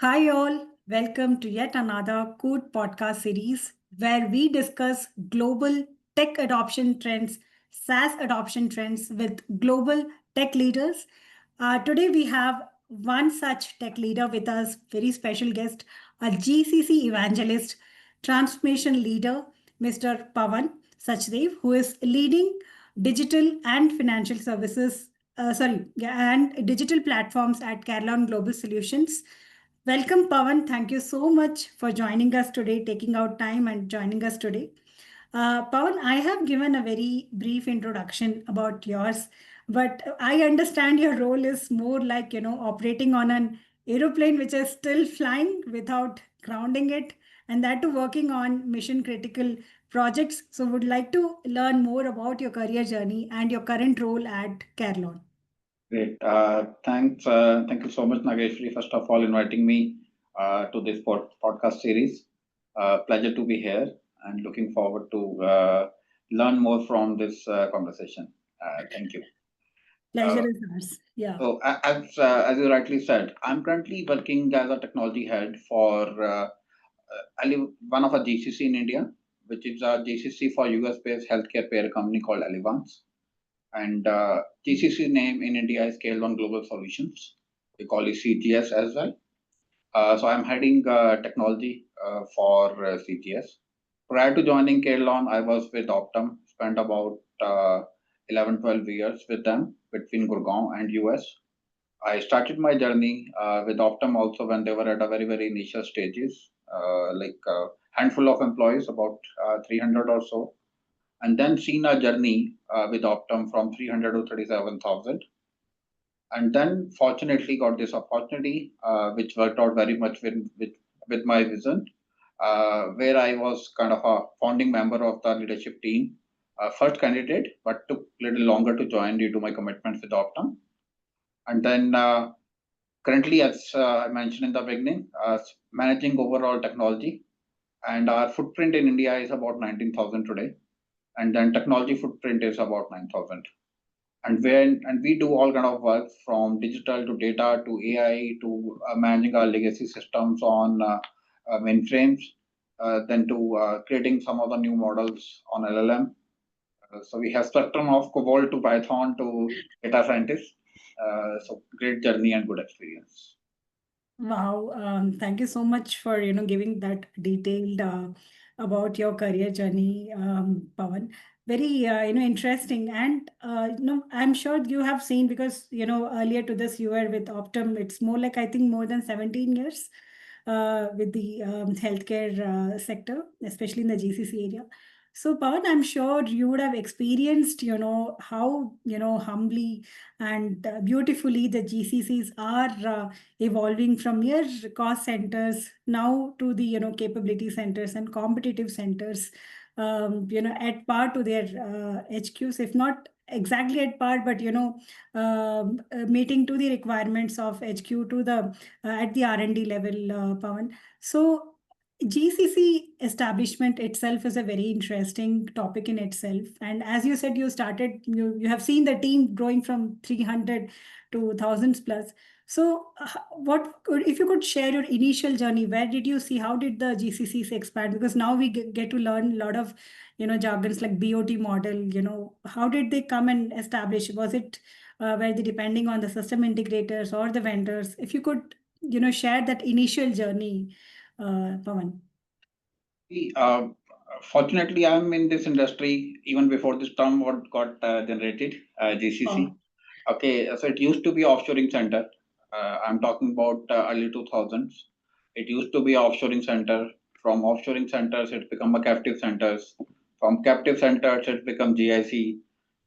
Hi, all. Welcome to yet another Code podcast series where we discuss global tech adoption trends, SaaS adoption trends with global tech leaders. Today, we have one such tech leader with us, very special guest, a GCC evangelist, transformation leader, Mr. Pawan Sachdev, who is leading digital and financial services, and digital platforms at Carelon Global Solutions. Welcome, Pawan. Thank you so much for joining us today, taking out time and joining us today. Pawan, I have given a very brief introduction about yours, but I understand your role is more like, operating on an aeroplane which is still flying without grounding it, and that too working on mission critical projects. So would like to learn more about your career journey and your current role at Carelon. Great. Thanks. Thank you so much, Nageshri, first of all, inviting me to this podcast series. Pleasure to be here and looking forward to learn more from this conversation. Thank you. Pleasure is ours. Yeah. So, as you rightly said, I'm currently working as a technology head for one of a GCC in India, which is a GCC for US-based healthcare payer company called Elevance. And GCC name in India is Carelon Global Solutions. We call it CGS as well. So I'm heading technology for CGS. Prior to joining Carelon, I was with Optum, spent about 11, 12 years with them between Gurgaon and US. I started my journey with Optum also when they were at a very, very initial stages, like a handful of employees, about 300 or so, and then seen a journey with Optum from 300 to 37,000. And then fortunately got this opportunity, which worked out very much with my vision, where I was kind of a founding member of the leadership team, first candidate, but took a little longer to join due to my commitments with Optum. And then currently, as I mentioned in the beginning, managing overall technology. And our footprint in India is about 19,000 today. And then technology footprint is about 9,000. And we do all kind of work from digital to data to AI to managing our legacy systems on mainframes, then to creating some of the new models on LLM. So we have spectrum of COBOL to Python to data scientists. So great journey and good experience. Wow, thank you so much for giving that detailed about your career journey, Pawan. Very interesting, and I'm sure you have seen because earlier to this you were with Optum. It's more like I think more than 17 years with the healthcare sector, especially in the GCC area. So, Pawan, I'm sure you would have experienced, how, humbly and beautifully the GCCs are evolving from mere cost centers now to the, capability centers and competitive centers, at par to their HQs, if not exactly at par, but, meeting to the requirements of HQ to the at the R&D level, Pawan. So GCC establishment itself is a very interesting topic in itself. And as you said, you have seen the team growing from 300 to thousands plus. So if you could share your initial journey, where did you see, how did the GCCs expand? Because now we get to learn a lot of, jargons like BOT model, how did they come and establish? Was it where they depending on the system integrators or the vendors? If you could, share that initial journey, Pawan. Fortunately, I'm in this industry even before this term what got generated, GCC. Oh. Okay, so it used to be offshoring center. I'm talking about early 2000s. It used to be offshoring center. From offshoring centers, it become a captive centers. From captive centers, it become GIC.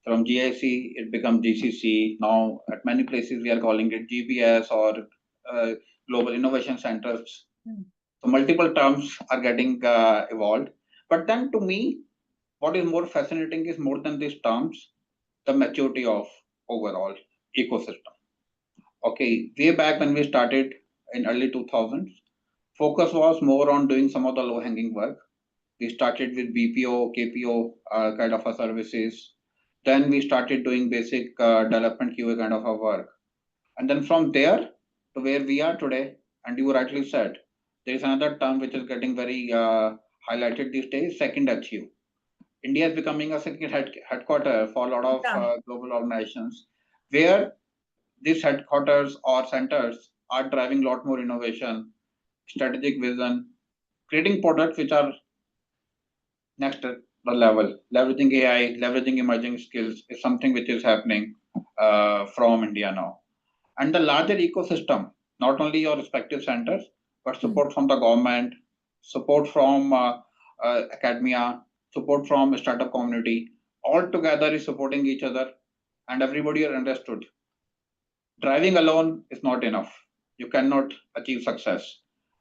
From GIC, it become GCC. Now, at many places, we are calling it GBS or Global Innovation Centers. So multiple terms are getting evolved. But then to me, what is more fascinating is more than these terms, the maturity of overall ecosystem. Okay, way back when we started in early 2000s, focus was more on doing some of the low hanging work. We started with BPO, KPO kind of a services. Then we started doing basic development QA kind of a work. And then from there to where we are today, and you rightly said, there is another term which is getting very highlighted these days, second HU. India is becoming a second headquarter for a lot of Yeah. global organizations, where these headquarters or centers are driving a lot more innovation, strategic vision, creating products which are next at the level. Leveraging AI, leveraging emerging skills is something which is happening from India now. And the larger ecosystem, not only your respective centers, but support from the government, support from academia, support from startup community, all together is supporting each other, and everybody are understood. Driving alone is not enough. You cannot achieve success.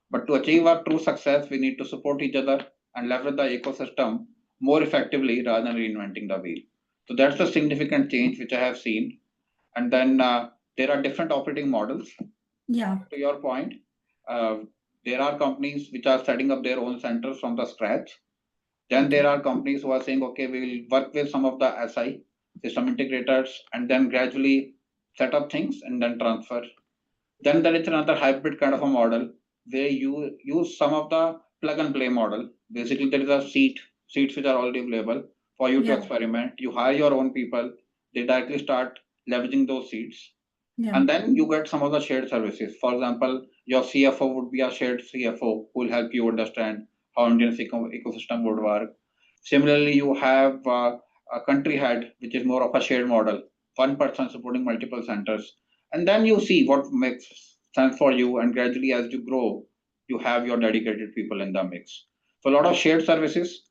But to achieve our true success, we need to support each other and leverage the ecosystem more effectively rather than reinventing the wheel. So that's the significant change which I have seen. And then there are different operating models. Yeah. To your point, uh, there are companies which are setting up their own centers from the scratch. Then there are companies who are saying, okay, we will work with some of the SI, system integrators, and then gradually set up things and then transfer. Then there is another hybrid kind of a model where you use some of the plug and play model. Basically, there is a seats which are already available for you to Yeah. experiment. You hire your own people, they directly start leveraging those seats. Yeah. And then you get some of the shared services. For example, your CFO would be a shared CFO who will help you understand how Indian ecosystem would work. Similarly, you have a country head, which is more of a shared model, one person supporting multiple centers. And then you see what makes sense for you. And gradually, as you grow, you have your dedicated people in the mix. So, a lot of shared services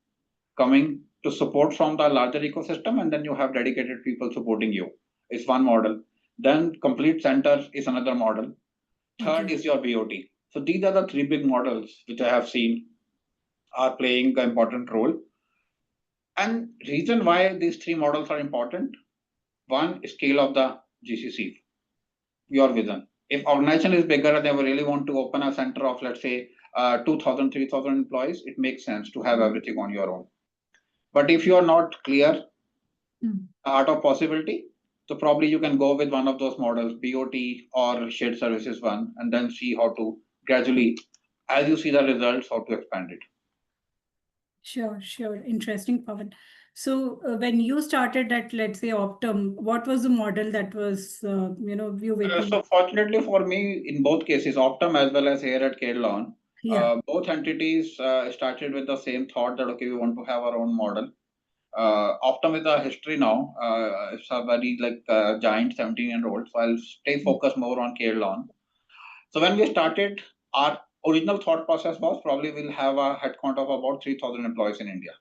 coming to support from the larger ecosystem, and then you have dedicated people supporting you. It's one model. Then complete center is another model. Third is your BOT. So these are the three big models which I have seen are playing an important role. And reason why these three models are important: one, scale of the GCC, your vision. If organization is bigger and they really want to open a center of, let's say, 2,000, 3,000 employees, it makes sense to have everything on your own. But if you are not clear art of possibility, so probably you can go with one of those models, BOT or shared services one, and then see how to gradually, as you see the results, how to expand it. Sure, sure. Interesting, Pawan. So when you started at, let's say, Optum, what was the model that was, you with the... So fortunately for me, in both cases, Optum as well as here at Carelon, Yeah. both entities started with the same thought that, okay, we want to have our own model. Optum is a history now. It's a very giant 17-year-old. So I'll stay focused more on Carelon. So when we started, our original thought process was probably we'll have a headcount of about 3,000 employees in India.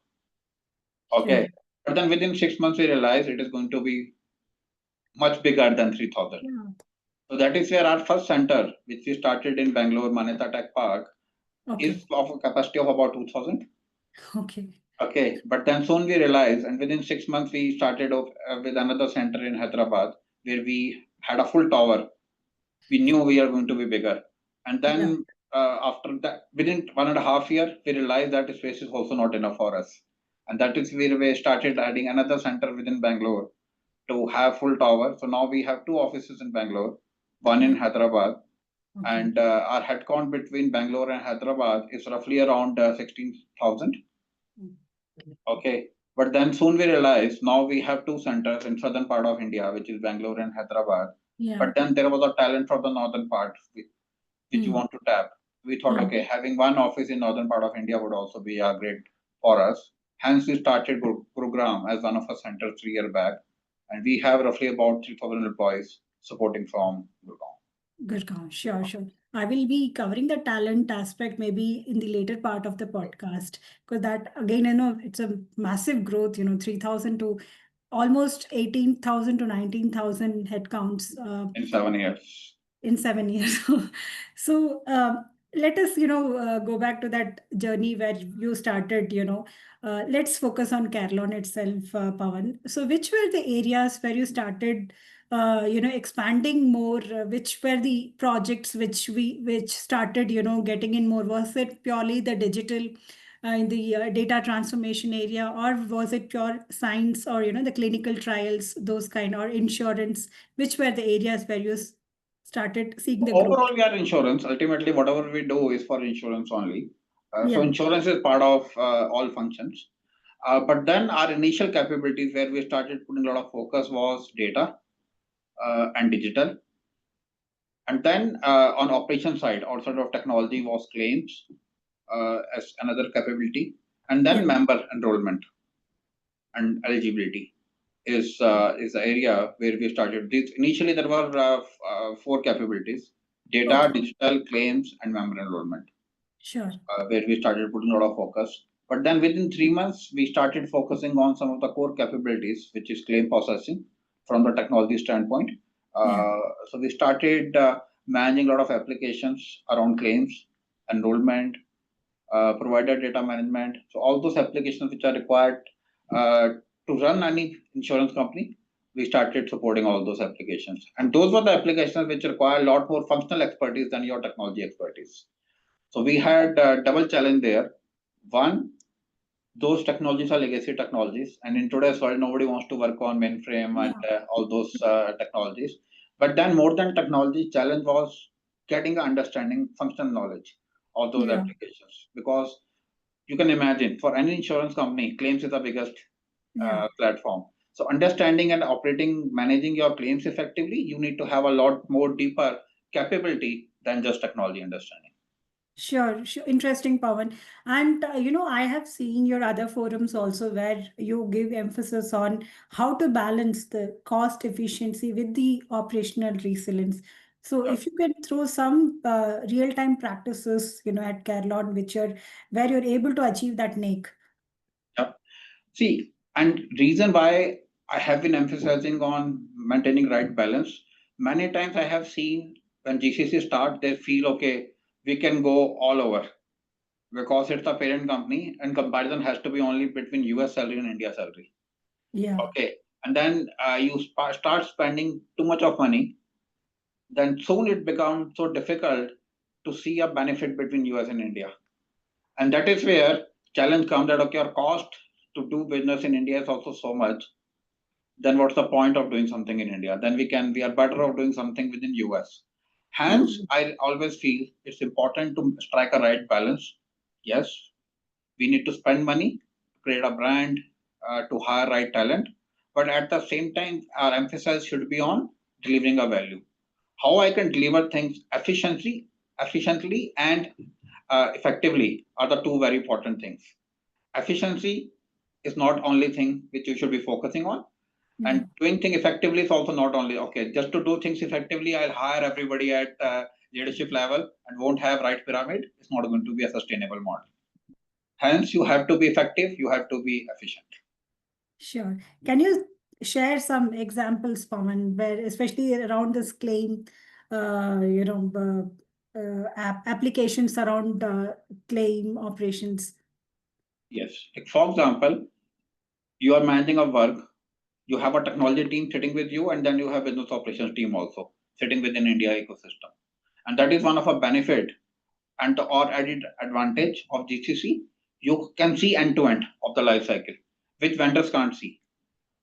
Okay. But then within 6 months, we realized it is going to be much bigger than 3,000. Yeah. So that is where our first center, which we started in Bangalore, Maneta Tech Park, Okay. is of a capacity of about 2,000. Okay. Okay. But then soon we realized, and within 6 months, we started off with another center in Hyderabad, where we had a full tower. We knew we are going to be bigger. And then after that, within 1.5 years, we realized that space is also not enough for us. And that is where we started adding another center within Bangalore to have full tower. So now we have two offices in Bangalore, one in Hyderabad. Okay. And our headcount between Bangalore and Hyderabad is roughly around 16,000. Okay. But then soon we realized now we have two centers in southern part of India, which is Bangalore and Hyderabad. Yeah. But then there was a talent from the northern part, which you want to tap. We thought, okay, having one office in northern part of India would also be great for us. Hence, we started program as one of our centers 3 years back, and we have roughly about 3,000 employees supporting from Gurgaon. Gurgaon, sure, sure. I will be covering the talent aspect maybe in the later part of the podcast, because that again, it's a massive growth, 3,000 to almost 18,000 to 19,000 headcounts. In 7 years. In 7 years. So let us, go back to that journey where you started, let's focus on Carelon itself, Pawan. So which were the areas where you started, expanding more? Which were the projects which started, getting in more? Was it purely the digital in the data transformation area, or was it pure science, or, the clinical trials, those kind, or insurance? Which were the areas where you started seeing the growth? Overall, we are insurance. Ultimately, whatever we do is for insurance only. So Yeah, insurance is part of all functions. But then our initial capabilities where we started putting a lot of focus was data and digital. And then on operation side, outside of technology was claims as another capability. And yeah. then member enrollment and eligibility is the area where we started. This initially there were four capabilities: data, Okay, digital, claims, and member enrollment, sure. where we started putting a lot of focus. But then within 3 months, we started focusing on some of the core capabilities, which is claim processing from the technology standpoint. Yeah, So we started managing a lot of applications around claims, enrollment, provider data management. So all those applications which are required uh, to run any insurance company, we started supporting all those applications. And those were the applications which require a lot more functional expertise than your technology expertise. So we had a double challenge there. One, those technologies are legacy technologies, and in today's world, nobody wants to work on mainframe and yeah, all those technologies. But then, more than technology, challenge was getting understanding functional knowledge of those yeah. applications, because you can imagine for any insurance company, claims is the biggest Yeah. platform. So understanding and operating, managing your claims effectively, you need to have a lot more deeper capability than just technology understanding. Sure, sure. Interesting, Pawan. And I have seen your other forums also where you give emphasis on how to balance the cost efficiency with the operational resilience. So, Yeah. if you can throw some real-time practices, at Carelon, where you're able to achieve that NAIC. Yeah. See, and reason why I have been emphasizing on maintaining right balance, many times I have seen when GCC start, they feel okay, we can go all over because it's a parent company and comparison has to be only between US salary and India salary. Yeah, Okay. And then you start spending too much of money, then soon it becomes so difficult to see a benefit between US and India. And that is where challenge comes that okay, our cost to do business in India is also so much, then what's the point of doing something in India? Then we are better off doing something within US. Hence, exactly. I always feel it's important to strike a right balance. Yes, we need to spend money, create a brand, to hire right talent, but at the same time, our emphasis should be on delivering a value. How I can deliver things efficiently and effectively are the two very important things. Efficiency is not only thing which you should be focusing on, Yeah. and doing things effectively is also not only okay. Just to do things effectively, I'll hire everybody at leadership level and won't have right pyramid. It's not going to be a sustainable model. Hence, you have to be effective. You have to be efficient. Sure. Can you share some examples, Pawan, where especially around this claim, applications around claim operations? Yes. Like for example, you are managing a work. You have a technology team sitting with you, and then you have business operations team also sitting within India ecosystem. And that is one of a benefit and the or added advantage of GCC. You can see end to end of the life cycle, which vendors can't see.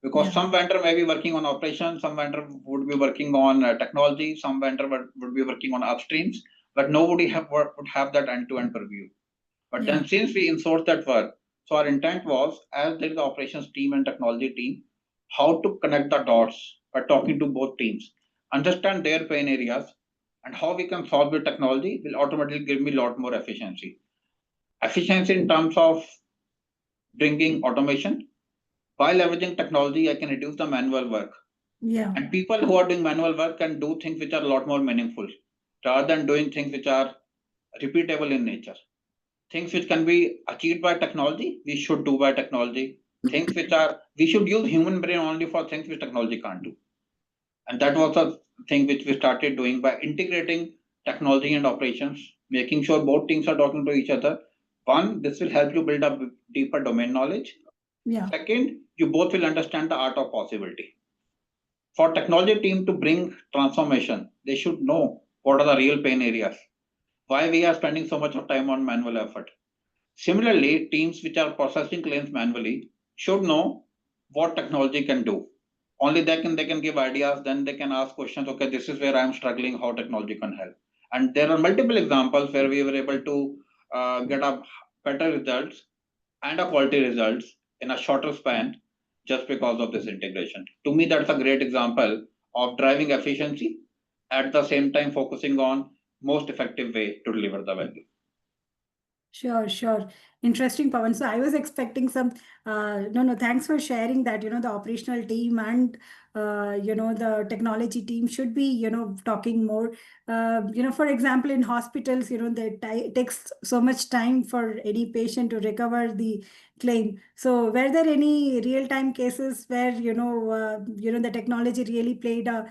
Because Yeah, some vendor may be working on operations, some vendor would be working on technology, some vendor would be working on upstreams, but nobody would have that end-to-end purview. But yeah, then since we insourced that work, so our intent was, as there is the operations team and technology team, how to connect the dots by talking to both teams, understand their pain areas, and how we can solve with technology will automatically give me a lot more efficiency. Efficiency in terms of bringing automation. By leveraging technology, I can reduce the manual work. yeah, And people who are doing manual work can do things which are a lot more meaningful rather than doing things which are repeatable in nature. Things which can be achieved by technology, we should do by technology. Things which are, we should use human brain only for things which technology can't do. And that was a thing which we started doing by integrating technology and operations, making sure both teams are talking to each other. One, this will help you build up deeper domain knowledge. yeah, Second, you both will understand the art of possibility. For technology team to bring transformation, they should know what are the real pain areas, why we are spending so much of time on manual effort. Similarly, teams which are processing claims manually should know what technology can do only they can give ideas, then they can ask questions. Okay, this is where I'm struggling, how technology can help. And there are multiple examples where we were able to get a better results and a quality results in a shorter span just because of this integration. To me, that's a great example of driving efficiency at the same time focusing on most effective way to deliver the value. Sure, sure. Interesting, Pawan. So I was expecting some, no, thanks for sharing that, the operational team and, the technology team should be, talking more. For example, in hospitals, it takes so much time for any patient to recover the claim. So were there any real-time cases where, the technology really played a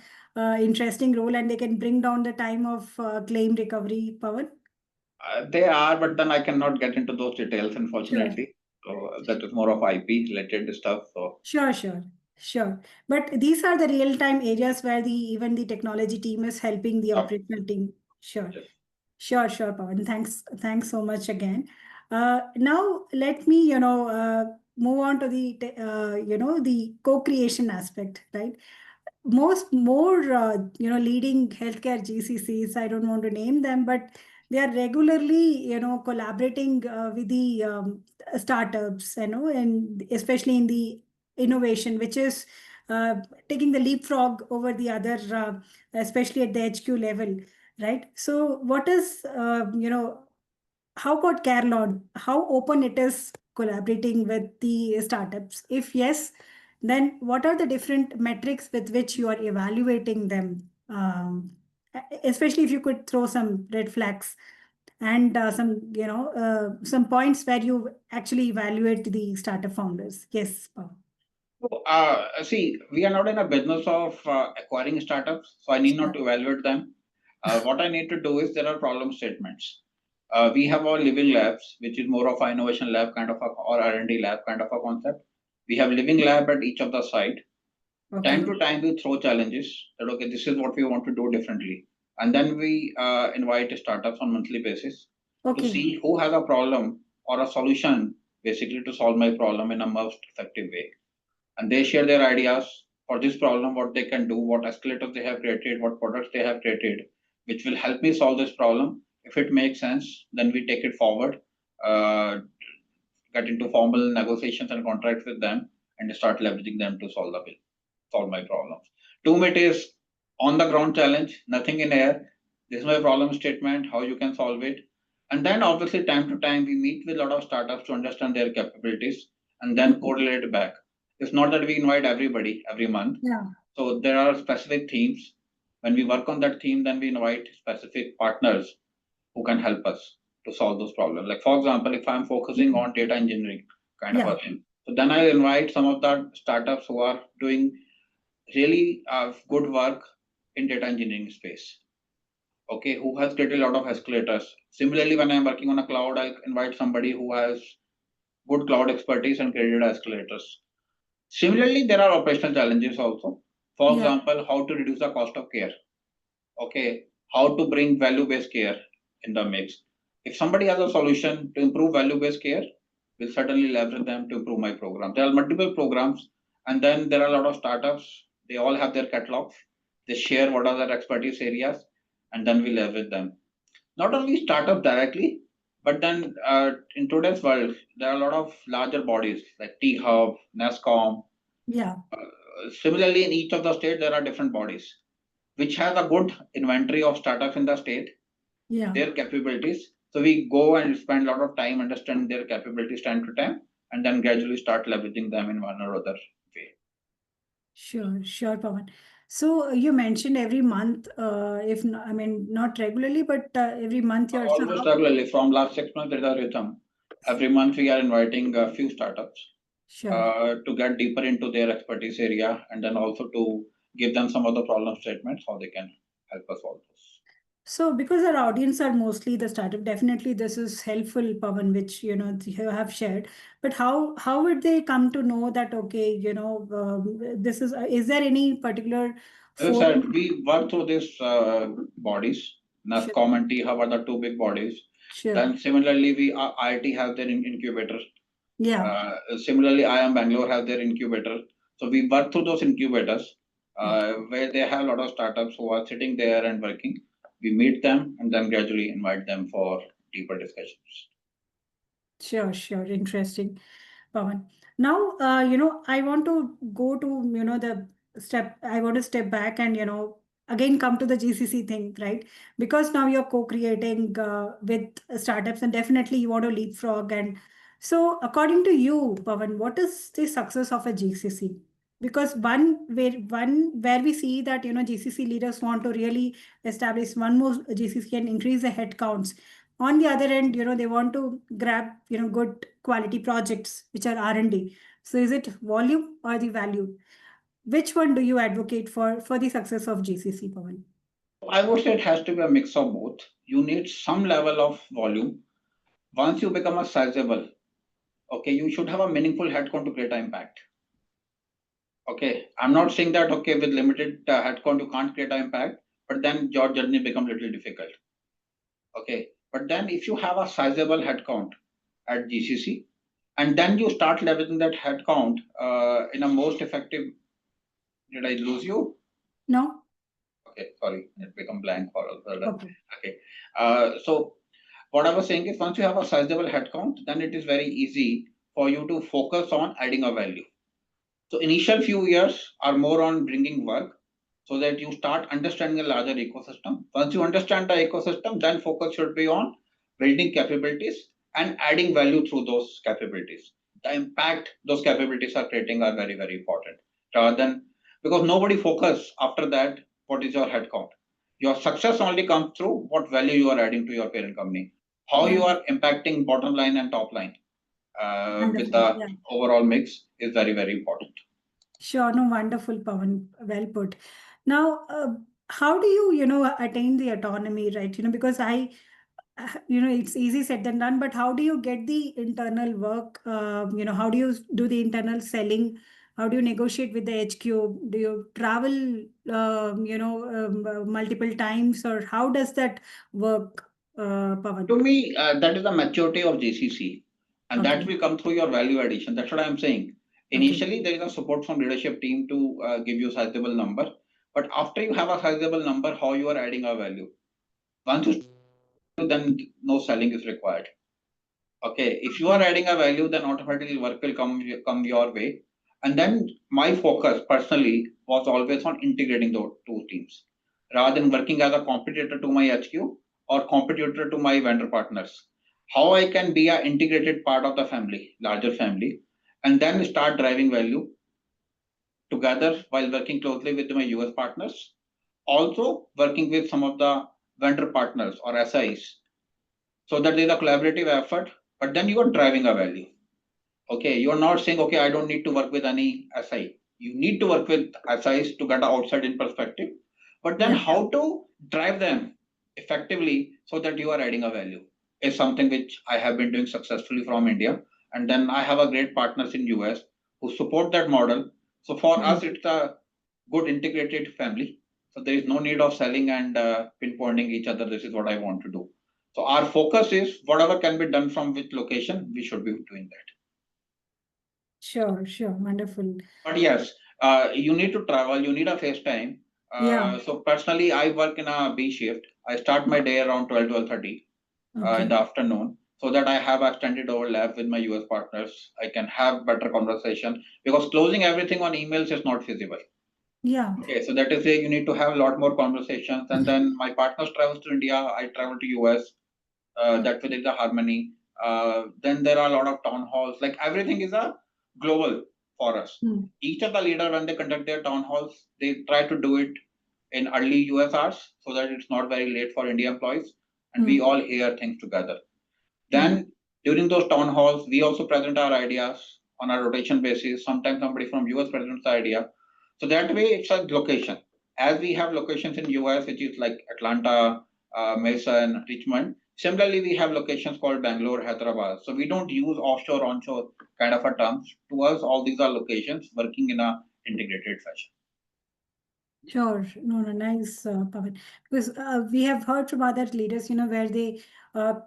interesting role and they can bring down the time of claim recovery, Pawan? They are, but then I cannot get into those details, Sure. unfortunately. So that is more of IP related stuff. So Sure, sure, sure. But these are the real-time areas where the even the technology team is helping the yeah, operational team. Sure, yes. sure, Pawan. Thanks so much again. Now let me, move on to the, the co-creation aspect, right? Most more leading healthcare GCCs, I don't want to name them, but they are regularly collaborating with the startups, and especially in the innovation, which is uh, taking the leapfrog over the other, especially at the HQ level, right? So what is how about Carelon? How open it is collaborating with the startups? If yes, then what are the different metrics with which you are evaluating them? Especially if you could throw some red flags and some points where you actually evaluate the startup founders. Yes, Pawan. So, see, we are not in a business of acquiring startups, so I need not Sure. to evaluate them. What I need to do is there are problem statements. We have our living labs, which is more of an innovation lab kind of a, or R&D lab kind of a concept. We have living lab at each of the site. Time Okay. to time, we throw challenges that okay, this is what we want to do differently, and then we invite startups on monthly basis to Okay. see who has a problem or a solution, basically to solve my problem in a most effective way, and they share their ideas for this problem, what they can do, what escalators they have created, what products they have created, which will help me solve this problem. If it makes sense, then we take it forward, uh, get into formal negotiations and contracts with them, and start leveraging them to solve my problems. 2 minute is on the ground challenge, nothing in air. This is my problem statement, how you can solve it. And then obviously time to time we meet with a lot of startups to understand their capabilities and then Mhm. correlate it back. It's not that we invite everybody every month. Yeah. So there are specific themes. When we work on that theme, then we invite specific partners who can help us to solve those problems. Like for example, if I'm focusing Mhm. on data engineering kind of Yeah. a thing, so then I invite some of the startups who are doing really good work in data engineering space. Okay, who has created a lot of escalators. Similarly, when I'm working on a cloud, I invite somebody who has good cloud expertise and created escalators. Similarly, there are operational challenges also. For Yeah. example, how to reduce the cost of care. Okay, how to bring value-based care in the mix. If somebody has a solution to improve value-based care, we'll certainly leverage them to improve my program. There are multiple programs, and then there are a lot of startups. They all have their catalogs. They share what are their expertise areas, and then we leverage them. Not only startups directly, but then in today's world, there are a lot of larger bodies like T-Hub, NASCOM. Yeah. Similarly, in each of the states, there are different bodies which has a good inventory of startups in the state, Yeah. their capabilities. So we go and spend a lot of time understanding their capabilities time to time, and then gradually start leveraging them in one or other way. Sure, sure, Pawan. So you mentioned every month, if not, I mean, not regularly, but every month you're so Almost how? regularly from last 6 months, there is a rhythm. Every month we are inviting a few startups Sure. to get deeper into their expertise area, and then also to give them some of the problem statements how they can help us solve this. So because our audience are mostly the startup, definitely this is helpful, Pawan, which you have shared. But how would they come to know that okay, this is there any particular As I said, forum? we work through these bodies. Sure, NASCOM and T-Hub are the two big bodies. sure. Then similarly, IIT has their incubator. Yeah, Similarly, IIM Bangalore has their incubator. So we work through those incubators where they have a lot of startups who are sitting there and working. We meet them and then gradually invite them for deeper discussions. Sure. Interesting, Pawan. Now, I want to go to, the step, I want to step back and, again come to the GCC thing, right? Because now you're co-creating with startups and definitely you want to leapfrog. And so, according to you, Pawan, what is the success of a GCC? Because one where we see that, GCC leaders want to really establish one more GCC and increase the headcounts. On the other end, they want to grab, good quality projects which are R&D. So is it volume or the value? Which one do you advocate for the success of GCC, Pawan? I would say it has to be a mix of both. You need some level of volume. Once you become a sizable, okay, you should have a meaningful headcount to create an impact. Okay, I'm not saying that, okay, with limited headcount, you can't create an impact, but then your journey becomes a little difficult. Okay, but then if you have a sizable headcount at GCC, and then you start leveraging that headcount in a most effective. Did I lose you? No? Okay, sorry, it become blank for all. Okay. Okay, so what I was saying is once you have a sizable headcount, then it is very easy for you to focus on adding a value. So initial few years are more on bringing work so that you start understanding a larger ecosystem. Once you understand the ecosystem, then focus should be on building capabilities and adding value through those capabilities. The impact those capabilities are creating are very, very important. Rather than because nobody focus after that, what is your headcount? Your success only comes through what value you are adding to your parent company, how you Wonderful. are impacting bottom line and top line with Wonderful. the Yeah. overall mix is very, very important. Sure. No, wonderful, Pawan. Well put. Now, how do you, attain the autonomy, right? Because it's easy said than done, but how do you get the internal work? How do you do the internal selling? How do you negotiate with the HQ? Do you travel, multiple times, or how does that work, To Pawan? me, that is the maturity of GCC, and that Okay. will come through your value addition. That's what I'm saying. Okay. Initially, there is a support from leadership team to give you sizable number, but after you have a sizable number, how you are adding a value. Once you start, then no selling is required. Okay, if you are Okay. adding a value, then automatically work will come your way. And then my focus personally was always on integrating those two teams, rather than working as a competitor to my HQ or competitor to my vendor partners. How I can be an integrated part of the family, larger family, and then start driving value together while working closely with my US partners, also working with some of the vendor partners or SIs, so that there's a collaborative effort, but then you are driving a value. Okay, you're not saying, okay, I don't need to work with any SI. You need to work with SIs to get an outside in perspective, but then Yeah. how to drive them effectively so that you are adding a value is something which I have been doing successfully from India. And then I have a great partners in US who support that model. So for us, Mm. it's a good integrated family. So there is no need of selling and pinpointing each other. This is what I want to do. So our focus is whatever can be done from which location, we should be doing that. Sure. Wonderful. But yes, you need to travel, you need a face time. Yeah. So personally, I work in a B shift. I start my day around 12:30 in Okay. the afternoon so that I have extended overlap with my US partners. I can have better conversation because closing everything on emails is not feasible. Yeah. Okay, so that is why you need to have a lot more conversations. And then my partners travels to India, I travel to US. That way there is a harmony. Then there are a lot of town halls. Like everything is a global for us. Mm. Each of the leader when they conduct their town halls, they try to do it in early US hours so that it's not very late for India employees, and we Mm. all hear things together. Yeah. Then during those town halls, we also present our ideas on a rotation basis. Sometimes somebody from US presents the idea. So that way it's a location. As we have locations in US, which is like Atlanta, Mason, Richmond. Similarly, we have locations called Bangalore, Hyderabad. So we don't use offshore, onshore kind of a terms. To us, all these are locations working in a integrated fashion. Sure. No, no, nice, Pawan. Because we have heard from other leaders, where they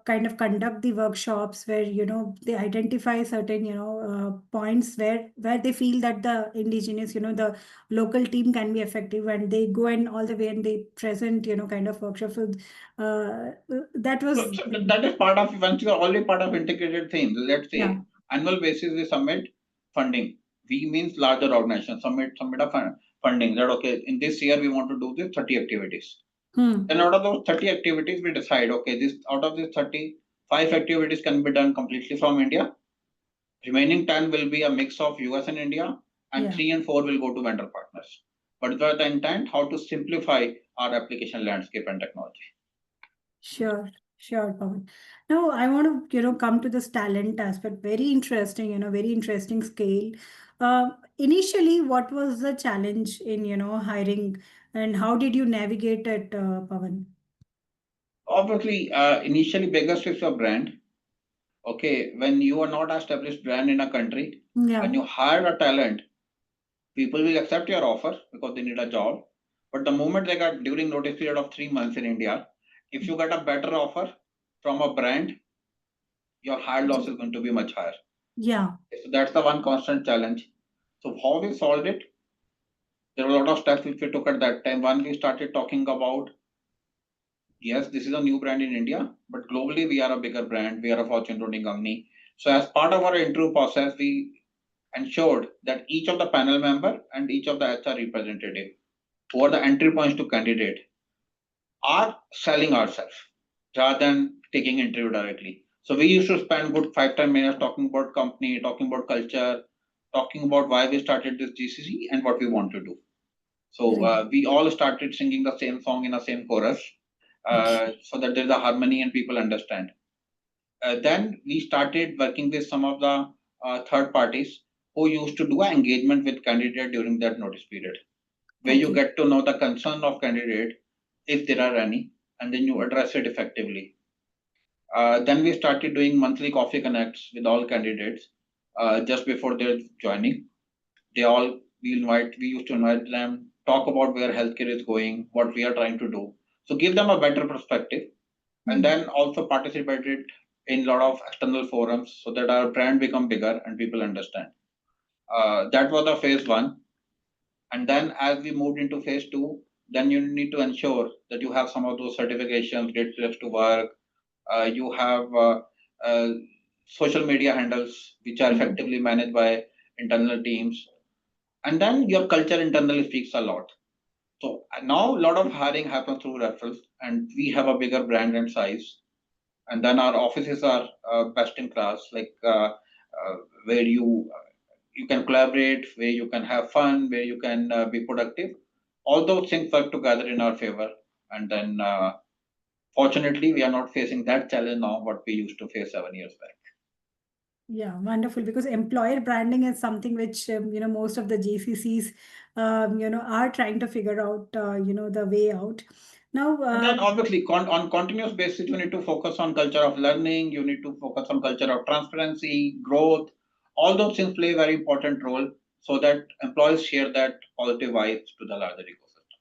kind of conduct the workshops where, they identify certain, points where they feel that the indigenous, the local team can be effective, and they go and all the way and they present, kind of workshops. So, that So, was, so that is part of, once you are already part of integrated theme. Let's yeah. say annual basis we submit funding. We means larger organization submit a funding that okay, in this year we want to do this 30 activities. Hmm. Then out of those 30 activities we decide okay, this out of these 30, 5 activities can be done completely from India. Remaining 10 will be a mix of US and India, and Yeah. 3 and 4 will go to vendor partners. But the intent how to simplify our application landscape and technology. Sure, sure, Pawan. Now, I want to, come to this talent aspect. Very interesting, very interesting scale. Initially, what was the challenge in, hiring, and how did you navigate it, Pawan? Obviously, initially biggest is your brand. Okay, when you are not established brand in a country, when Yeah. you hire a talent, people will accept your offer because they need a job. But the moment they got during notice period of 3 months in India, if you get a better offer from a brand, your hire loss is going to be much higher. Yeah. So that's the one constant challenge. So how we solved it? There were a lot of steps which we took at that time. One, we started talking about yes, this is a new brand in India, but globally we are a bigger brand. We are a Fortune 20 company. So as part of our interview process, we ensured that each of the panel member and each of the HR representative who are the entry points to candidate are selling ourselves rather than taking interview directly. So we used to spend good 5 10 minutes talking about company, talking about culture, talking about why we started this GCC and what we want to do. So Great. we all started singing the same song in the same chorus, so that there's a harmony and people understand. Then we started working with some of the third parties who used to do an engagement with candidate during that notice period, where you Okay. get to know the concern of candidate if there are any, and then you address it effectively. Then we started doing monthly coffee connects with all candidates just before their joining. They all we used to invite them, talk about where healthcare is going, what we are trying to do. So give them a better perspective, and Hmm. then also participated in a lot of external forums so that our brand become bigger and people understand. That was the phase one. And then as we moved into phase two, then you need to ensure that you have some of those certifications, great place to work. You have uh, social media handles which are Hmm. effectively managed by internal teams. And then your culture internally speaks a lot. So now a lot of hiring happens through referrals, and we have a bigger brand and size. And then our offices are best in class, like where you can collaborate, where you can have fun, where you can be productive. All those things work together in our favor. And then, fortunately, we are not facing that challenge now what we used to face 7 years back. Yeah, wonderful. Because employer branding is something which, most of the GCCs, are trying to figure out, the way out. Now, And then obviously on continuous basis, you need to focus on culture of learning, you need to focus on culture of transparency, growth. All those things play a very important role so that employees share that positive vibes to the larger ecosystem.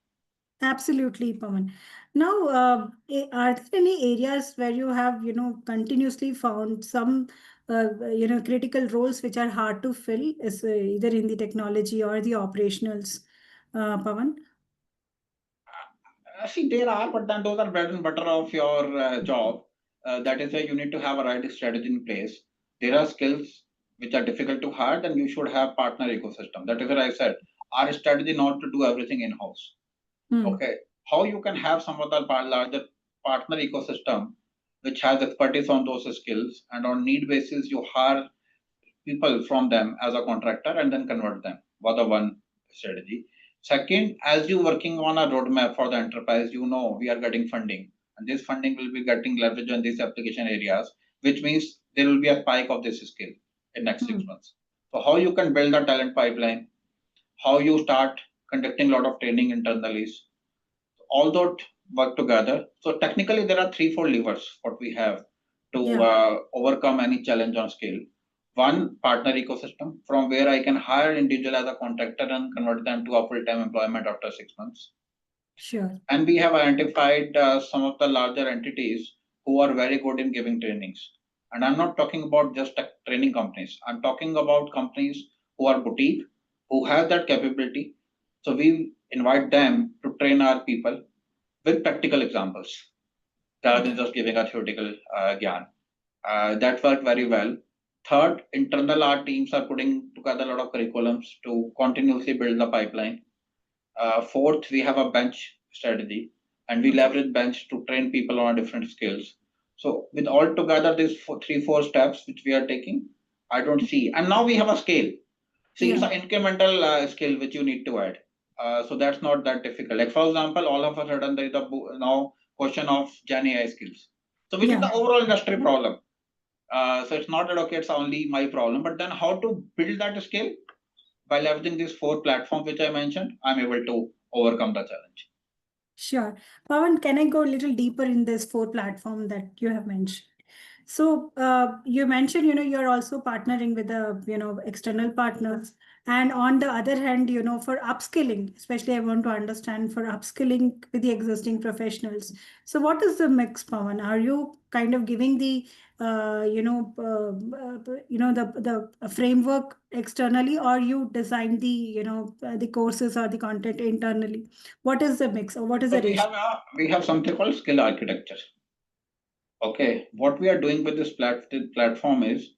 absolutely, Pawan. Now, are there any areas where you have, continuously found some, critical roles which are hard to fill, is either in the technology or the operationals, Pawan? See, there are, but then those are bread and butter of your job. That is why you need to have a right strategy in place. There are skills which are difficult to hire, then you should have partner ecosystem. That is what I said. Our strategy not to do everything in house. Hmm. Okay, how you can have some of the larger partner ecosystem which has expertise on those skills, and on need basis you hire people from them as a contractor and then convert them was the one strategy. Second, as you working on a roadmap for the enterprise, you know we are getting funding, and this funding will be getting leverage on these application areas, which means there will be a spike of this skill in next Hmm. 6 months. So how you can build a talent pipeline, how you start conducting a lot of training internally, all that work together. So technically, there are three, four levers what we have to Yeah. overcome any challenge on scale. one partner ecosystem from where I can hire an individual as a contractor and convert them to a full-time employment after 6 months. Sure. And we have identified some of the larger entities who are very good in giving trainings. And I'm not talking about just training companies. I'm talking about companies who are boutique, who have that capability. So we invite them to train our people with practical examples rather than Okay. just giving a theoretical gyan. That worked very well. Third, internal art teams are putting together a lot of curriculums to continuously build the pipeline. Fourth, we have a bench strategy, and we Okay. leverage bench to train people on different skills. So, with all together, these three, four steps which we are taking, I don't see. And now we have a scale. See, it's Yeah. an incremental skill which you need to add. So that's not that difficult. Like for example, all of a sudden there is a now question of Gen AI skills. So which is Yeah. the overall industry problem. So it's not that okay, it's only my problem, but then how to build that skill by leveraging these four platforms which I mentioned, I'm able to overcome the challenge. Sure. Pawan, can I go a little deeper in this four platform that you have mentioned? So you mentioned, you're also partnering with the, external partners. And on the other hand, for upskilling, especially I want to understand for upskilling with the existing professionals. So what is the mix, Pawan? Are you kind of giving the, the framework externally, or you design the, the courses or the content internally? What is the mix, or what is So the ratio? we have something called skill architecture. Okay, what we are doing with this platform is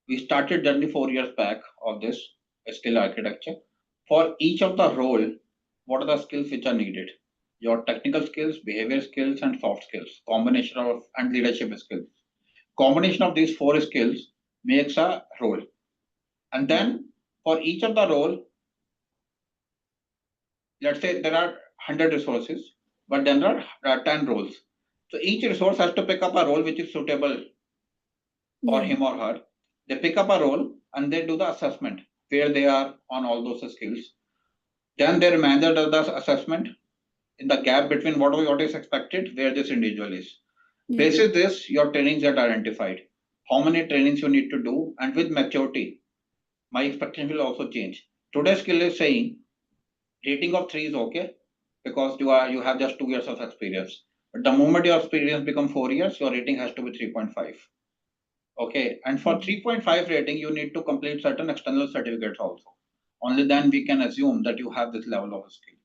we started journey 4 years back of this skill architecture. For each of the role, what are the skills which are needed? Your technical skills, behavior skills, and soft skills, combination of and leadership skills. Combination of these four skills makes a role. And then for each of the role, let's say there are 100 resources, but then there are 10 roles. So each resource has to pick up a role which is suitable for Yeah. him or her. They pick up a role and they do the assessment where they are on all those skills. Then their manager does the assessment in the gap between what is expected, where this individual is. Yeah. Basis this, your trainings get identified. How many trainings you need to do, and with maturity, my expectation will also change. Today's skill is saying rating of 3 is okay because you have just 2 years of experience. But the moment your experience become 4 years, your rating has to be 3.5. Okay, and for Mhm. 3.5 rating, you need to complete certain external certificates also. Only then we can assume that you have this level of skill.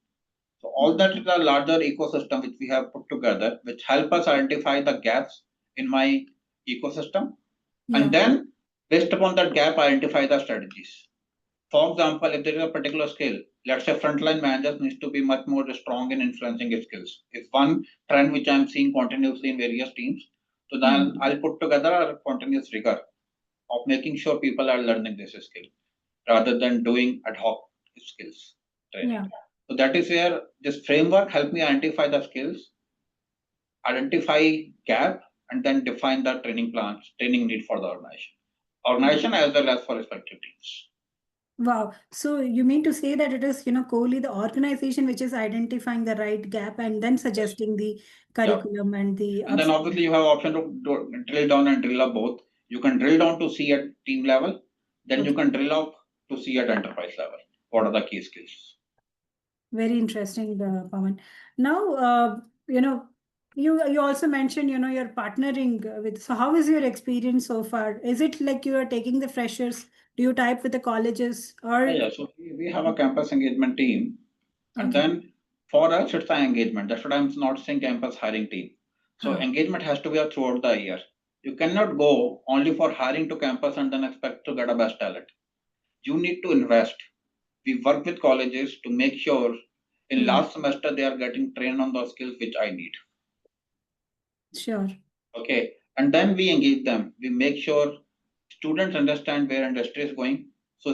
So all that is a larger ecosystem which we have put together, which help us identify the gaps in my ecosystem, and Yeah. then based upon that gap, identify the strategies. For example, if there is a particular skill, let's say frontline managers needs to be much more strong in influencing skills. It's one trend which I'm seeing continuously in various teams. So then Mm. I'll put together a continuous rigor of making sure people are learning this skill rather than doing ad hoc skills training. Yeah. So that is where this framework helped me identify the skills, identify gap, and then define the training plans, training need for the organization as well as for respective teams. Wow. So you mean to say that it is, solely the organization which is identifying the right gap and then Yes. suggesting the Yeah. curriculum and the And then ups. obviously you have option to drill down and drill up both. You can drill down to see at team level, then you Okay. can drill up to see at enterprise level. What are the key skills? Very interesting, Pawan. Now, you also mentioned, you're partnering with. So how is your experience so far? Is it like you are taking the freshers? Do you type with the colleges Yeah, or? yeah. So we have a campus engagement team, and Okay. then for us it's an engagement. That's what I'm not saying campus hiring team. So Huh. engagement has to be a throughout the year. You cannot go only for hiring to campus and then expect to get a best talent. You need to invest. We work with colleges to make sure in Hmm. last semester they are getting trained on the skills which I need. Sure. Okay, and then we engage them. We make sure students understand where industry is going. So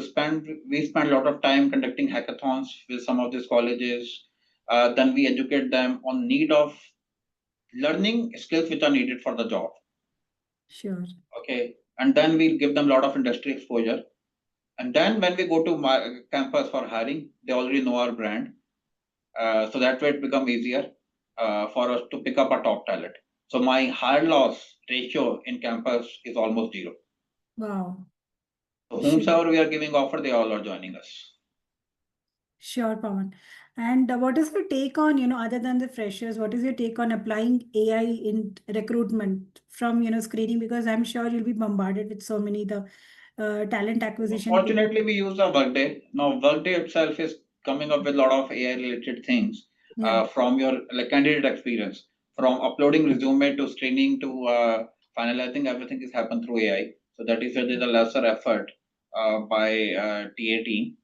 we spend a lot of time conducting hackathons with some of these colleges. Then we educate them on need of learning skills which are needed for the job. Sure. Okay, and then we give them a lot of industry exposure. And then when we go to my campus for hiring, they already know our brand. So that way it become easier for us to pick up a top talent. So my hire loss ratio in campus is almost zero. Wow. So Sure. whomsoever we are giving offer, they all are joining us. Sure, Pawan. And what is your take on, other than the freshers, what is your take on applying AI in recruitment from, screening? Because I'm sure you'll be bombarded with so many the talent acquisition tools. Fortunately, we use the Workday. Now, Workday itself is coming up with a lot of AI related things Yeah, from your like candidate experience, from uploading resume to screening to finalizing. Everything is happened through AI. So that is where there's a lesser effort by TA team,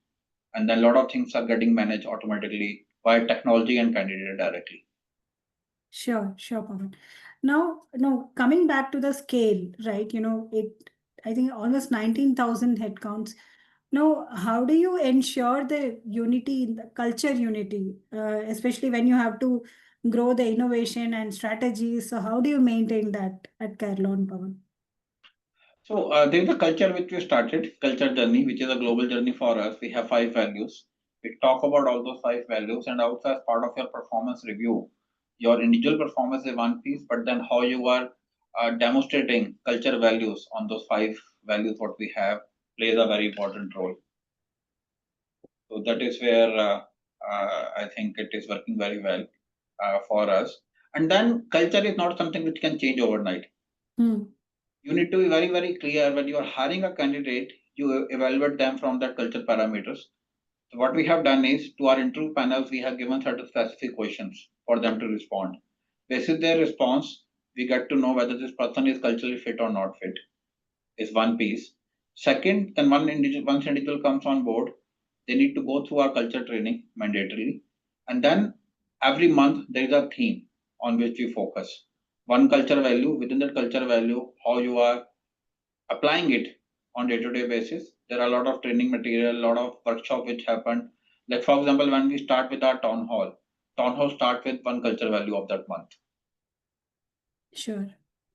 and then a lot of things are getting managed automatically by technology and candidate directly. sure, Pawan. Now, no, coming back to the scale, right? I think almost 19,000 headcounts. Now, how do you ensure the unity, the culture unity, especially when you have to grow the innovation and strategies? So, how do you maintain that at Carelon, Pawan? So there is a culture which we started, culture journey, which is a global journey for us. We have 5 values. We talk about all those 5 values, and also as part of your performance review, your individual performance is one piece, but then how you are demonstrating culture values on those 5 values, what we have, plays a very important role. So that is where I think it is working very well for us. And then culture is not something which can change overnight. Hmm. You need to be very, very clear when you are hiring a candidate, you evaluate them from that culture parameters. So what we have done is to our interview panels, we have given certain specific questions for them to respond. Based on their response, we get to know whether this person is culturally fit or not fit. Is one piece. Second, then once individual comes on board, they need to go through our culture training mandatorily, and then every month there is a theme on which we focus. One culture value, within that culture value, how you are applying it on day-to-day basis. There are a lot of training material, a lot of workshop which happen. Like for example, when we start with our town hall start with one culture value of that month. Sure.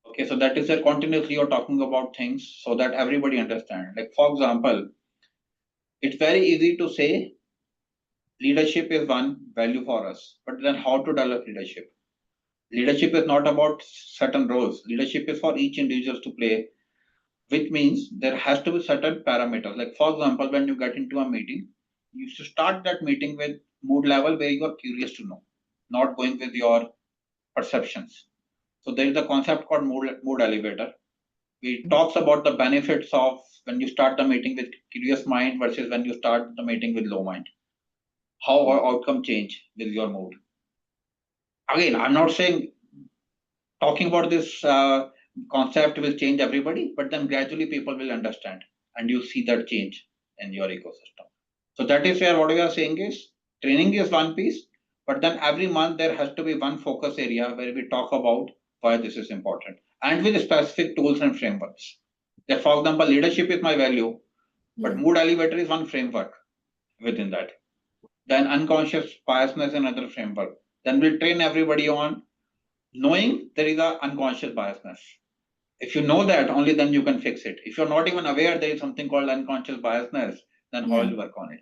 Okay, so that is a continuously you're talking about things so that everybody understand. Like for example, it's very easy to say leadership is one value for us, but then how to develop leadership? Leadership is not about certain roles. Leadership is for each individual to play, which means there has to be certain parameters. Like for example, when you get into a meeting, you should start that meeting with mood level where you are curious to know, not going with your perceptions. So there is a concept called mood elevator. We talks about the benefits of when you start the meeting with curious mind versus when you start the meeting with low mind. How our outcome change with your mood. Again, I'm not saying talking about this concept will change everybody, but then gradually people will understand and you see that change in your ecosystem. So that is where what we are saying is training is one piece, but then every month there has to be one focus area where we talk about why this is important and with specific tools and frameworks. That, for example, leadership is my value, but Yeah. mood elevator is one framework within that. Then unconscious biasness is another framework. Then we'll train everybody on knowing there is a unconscious biasness. If you know that, only then you can fix it. If you're not even aware there is something called unconscious biasness, then how Yeah. will you work on it?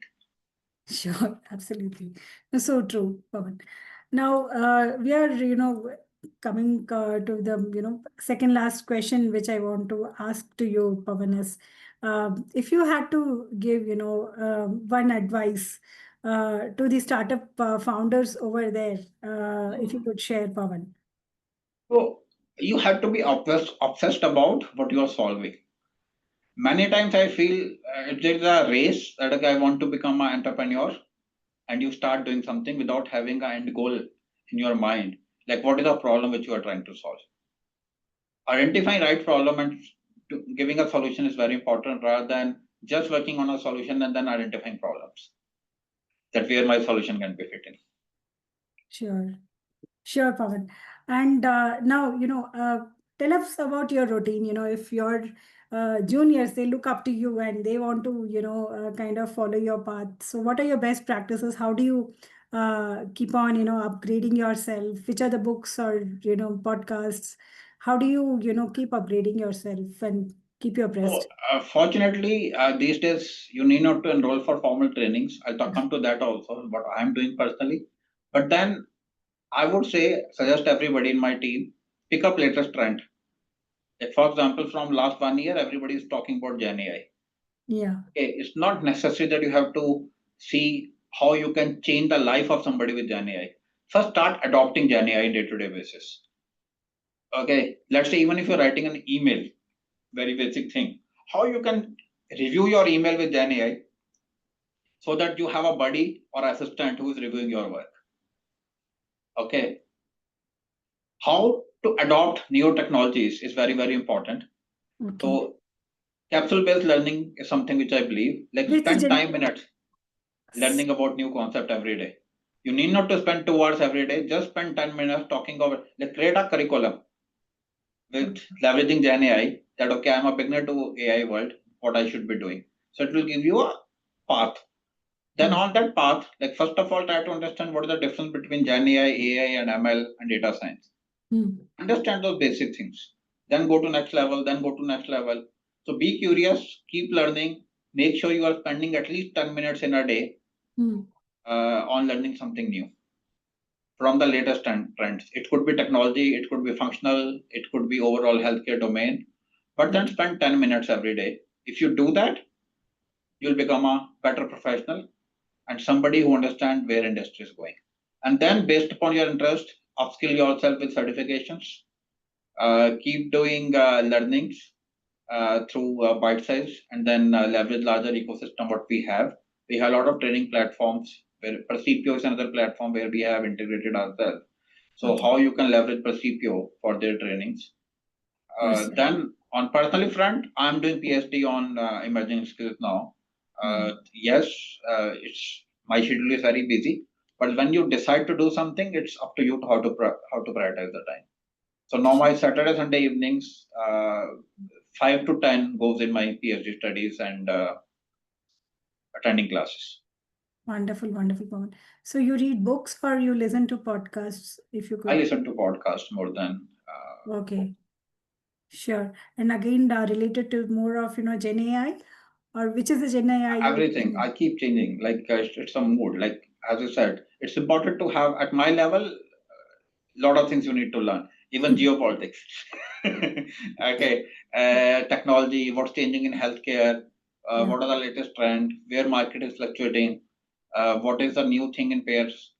Sure, absolutely. So true, Pawan. Now, we are, coming to the, second last question, which I want to ask to you, Pawan, is if you had to give, one advice to the startup founders over there, if you could share, Pawan. So you have to be obsessed about what you are solving. Many times I feel if there is a race that okay, I want to become an entrepreneur, and you start doing something without having an end goal in your mind, like what is the problem which you are trying to solve. Identifying right problem and giving a solution is very important rather than just working on a solution and then identifying problems. That where my solution can be fit in. Sure. Sure, Pawan. And now, tell us about your routine. If your juniors, they look up to you and they want to, kind of follow your path. So, what are your best practices? How do you keep on, upgrading yourself? Which are the books or, podcasts? How do you, keep upgrading yourself and keep your So, breast? fortunately, these days you need not to enroll for formal trainings. I'll come to that also, what I'm doing personally. But then I would say, suggest everybody in my team pick up latest trend. Like for example, from last 1 year, everybody is talking about Gen AI. Yeah. Okay, it's not necessary that you have to see how you can change the life of somebody with Gen AI. First, start adopting Gen AI day-to-day basis. Okay, let's say even if you're writing an email, very basic thing, how you can review your email with Gen AI so that you have a buddy or assistant who is reviewing your work. Okay, how to adopt new technologies is very, very important. Okay. So capsule-based learning is something which I believe, like Which is spend 5 minutes learning about new concept every day. You need not to spend 2 hours every day. Just spend 10 minutes talking about, like create a curriculum with leveraging Gen AI that, okay, I'm a beginner to AI world, what I should be doing. So it will give you a path. Then on that path, like first of all, try to understand what is the difference between Gen AI, and ML and data science. Understand those basic things. Then go to next level, then go to next level. So be curious, keep learning, make sure you are spending at least 10 minutes in a day on learning something new from the latest trends. It could be technology, it could be functional, it could be overall healthcare domain, but then spend 10 minutes every day. If you do that, you'll become a better professional and somebody who understands where industry is going. And then based upon your interest, upskill yourself with certifications, keep doing learnings through bite size, and then leverage larger ecosystem what we have. We have a lot of training platforms where Percipio is another platform where we have integrated ourselves. So how you can leverage Percipio for their trainings. Then on personally front, I'm doing PhD on emerging skills now. Yes, it's my schedule is very busy, but when you decide to do something, it's up to you to how to prioritize the time. So now my Saturday, Sunday evenings, 5 to 10 goes in my PhD studies and attending classes. Wonderful, wonderful, Pawan. So you read books or you listen to podcasts, if you I could? listen to podcasts more than Okay, sure. And again, related to more of, Gen AI, or which is the Gen AI you would everything. I keep changing. Like it's a mood. Like as you said, it's important to have at my level. Lot of things you need to learn, even geopolitics. Okay, technology, what's changing in healthcare, what are the latest trend, where market is fluctuating, what is the new thing in pairs,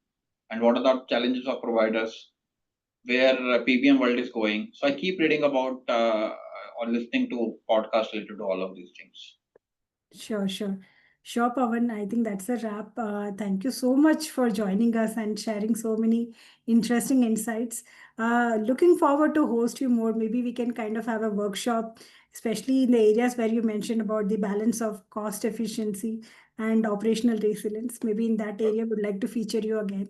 and what are the challenges of providers, where PBM world is going. So I keep reading about or listening to podcasts related to all of these things. Sure, sure. Sure, Pawan. I think that's a wrap. Thank you so much for joining us and sharing so many interesting insights. Looking forward to host you more. Maybe we can kind of have a workshop, especially in the areas where you mentioned about the balance of cost efficiency and operational resilience. Maybe in that area, would like to feature you again,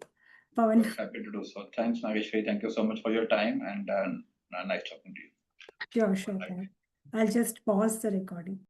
Pawan. Happy to do so. Thanks, Nageshwari. Thank you so much for your time and nice talking to you. Sure, sure, Pawan. I'll just pause the recording.